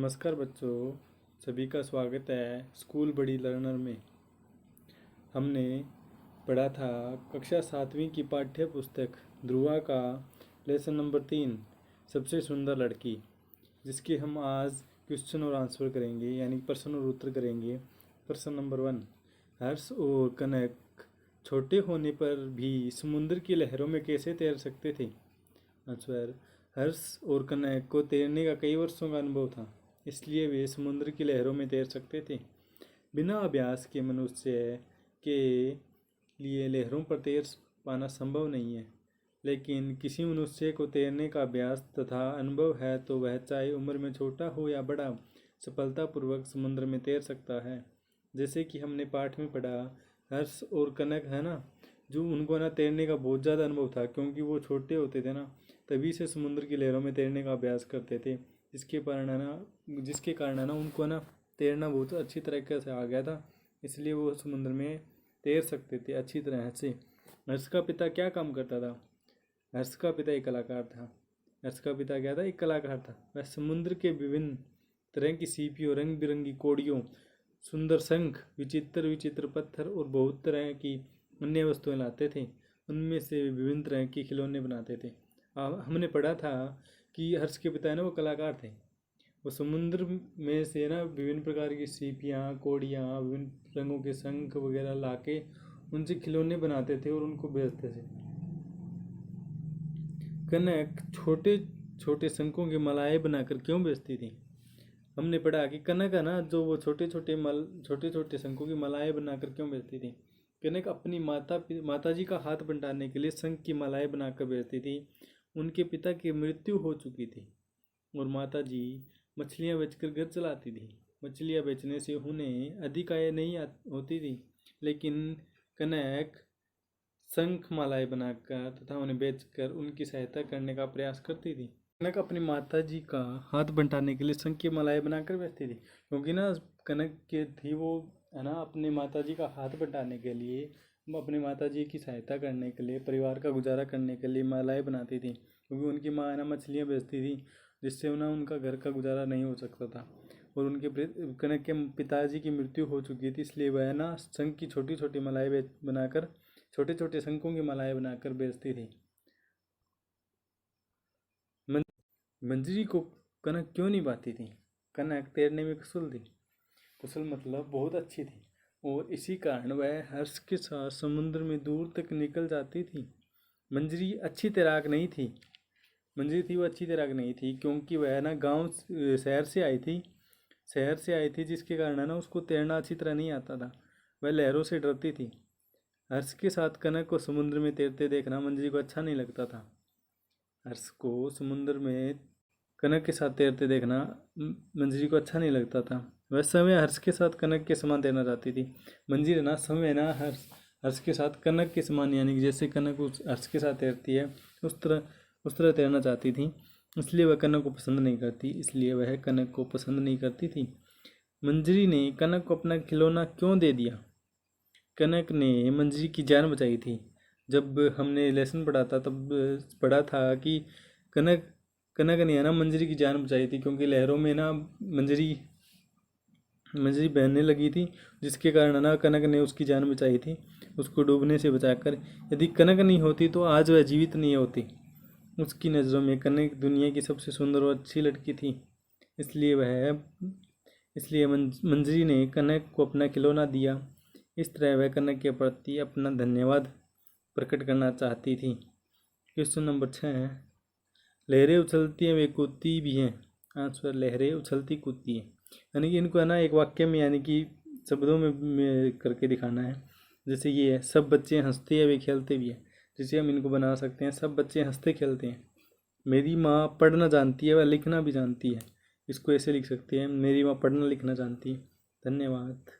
नमस्कार बच्चों, सभी का स्वागत है स्कूल बड़ी लर्नर में। हमने पढ़ा था कक्षा 7वीं की पाठ्य पुस्तक ध्रुवा का लेसन नंबर 3 सबसे सुंदर लड़की, जिसके हम आज क्वेश्चन और आंसर करेंगे, यानी प्रश्न और उत्तर करेंगे। प्रश्न नंबर 1, हर्ष और कनक छोटे होने पर भी समुद्र की लहरों में कैसे तैर सकते थे? आंसर, हर्ष और कनक को तैरने का कई वर्षों का अनुभव था, इसलिए वे समुद्र की लहरों में तैर सकते थे। बिना अभ्यास के मनुष्य के लिए लहरों पर तैर पाना संभव नहीं है, लेकिन किसी मनुष्य को तैरने का अभ्यास तथा अनुभव है तो वह चाहे उम्र में छोटा हो या बड़ा सफलतापूर्वक समुद्र में तैर सकता है। जैसे कि हमने पाठ में पढ़ा, हर्ष और कनक है ना, जो उनको ना तैरने का बहुत ज़्यादा अनुभव था, क्योंकि वो छोटे होते थे ना, तभी से समुद्र की लहरों में तैरने का अभ्यास करते थे, जिसके कारण ना उनको ना तैरना बहुत अच्छी तरीके से आ गया था, इसलिए वो समुद्र में तैर सकते थे अच्छी तरह से। हर्ष का पिता क्या काम करता था? हर्ष का पिता एक कलाकार था। हर्ष का पिता क्या था? एक कलाकार था। वह समुद्र के विभिन्न तरह की सीपियों, रंग बिरंगी कोड़ियों, सुंदर शंख, विचित्र विचित्र पत्थर और बहुत तरह की अन्य वस्तुएं लाते थे। उनमें से विभिन्न तरह के खिलौने बनाते थे। हमने पढ़ा था कि हर्ष के पिता है ना, वो कलाकार थे। वो समुद्र में से ना विभिन्न प्रकार की सीपियाँ, कोड़ियाँ, विभिन्न रंगों के शंख वगैरह लाके उनसे खिलौने बनाते थे और उनको बेचते थे। कनक छोटे छोटे शंखों की मालाएं बनाकर क्यों बेचती थी? हमने पढ़ा कि कनक है ना, जो वो छोटे छोटे शंखों की मालाएं बनाकर क्यों बेचती थी? कनक अपनी माता जी का हाथ बंटाने के लिए शंख की मालाएं बनाकर बेचती थी। उनके पिता की मृत्यु हो चुकी थी और माता जी मछलियाँ बेचकर घर चलाती थी। मछलियाँ बेचने से उन्हें अधिक आय नहीं होती थी, लेकिन कनक शंख मालाएं बनाकर तथा उन्हें बेचकर उनकी सहायता करने का प्रयास करती थी। कनक अपनी माता जी का हाथ बंटाने के लिए शंख की मालाएं बनाकर बेचती थी, क्योंकि ना कनक के थी वो है ना, अपनी माता जी का हाथ बंटाने के लिए, अपनी माता जी की सहायता करने के लिए, परिवार का गुजारा करने के लिए मालाएं बनाती थी, क्योंकि उनकी माँ है ना मछलियाँ बेचती थी, जिससे ना उनका घर का गुजारा नहीं हो सकता था। और उनके कनक के पिताजी की मृत्यु हो चुकी थी, इसलिए वह ना शंख की छोटी छोटी मालाएं बनाकर, छोटे छोटे शंखों की मालाएं बनाकर बेचती थी। मंजरी को कनक क्यों नहीं पाती थी? कनक तैरने में कुशल थी। कुशल मतलब बहुत अच्छी थी, और इसी कारण वह हर्ष के साथ समुद्र में दूर तक निकल जाती थी। मंजरी अच्छी तैराक नहीं थी। मंजरी थी वो अच्छी तैराक नहीं थी, क्योंकि वह ना शहर से आई थी, जिसके कारण ना उसको तैरना अच्छी तरह नहीं आता था। वह लहरों से डरती थी। हर्ष के साथ कनक को समुद्र में तैरते देखना मंजरी को अच्छा नहीं लगता था। हर्ष को समुद्र में कनक के साथ तैरते देखना मंजरी को अच्छा नहीं लगता था। वह समय हर्ष के साथ कनक के समान तैरना चाहती थी। मंजरी ना समय ना हर्ष के साथ कनक के समान, यानी कि जैसे कनक उस हर्ष के साथ तैरती है उस तरह तैरना चाहती थी, इसलिए वह कनक को पसंद नहीं करती थी। मंजरी ने कनक को अपना खिलौना क्यों दे दिया? कनक ने मंजरी की जान बचाई थी। जब हमने लेसन पढ़ा था तब पढ़ा था कि कनक ने है ना मंजरी की जान बचाई थी, क्योंकि लहरों में ना मंजरी बहने लगी थी, जिसके कारण ना कनक ने उसकी जान बचाई थी, उसको डूबने से बचाकर। यदि कनक नहीं होती तो आज वह जीवित नहीं होती। उसकी नज़रों में कनक दुनिया की सबसे सुंदर और अच्छी लड़की थी, इसलिए मंजरी ने कनक को अपना खिलौना दिया। इस तरह वह कनक के प्रति अपना धन्यवाद प्रकट करना चाहती थी। क्वेश्चन नंबर 6, लहरें उछलती हैं वे कूदती भी हैं। आंसर, लहरें उछलती कूदती हैं। यानी कि इनको है ना एक वाक्य में, यानी कि शब्दों में करके दिखाना है। जैसे ये है, सब बच्चे हंसते हैं वे खेलते भी हैं। जैसे हम इनको बना सकते हैं, सब बच्चे हंसते खेलते हैं। मेरी माँ पढ़ना जानती है, वह लिखना भी जानती है। इसको ऐसे लिख सकते हैं, मेरी माँ पढ़ना लिखना जानती है। धन्यवाद।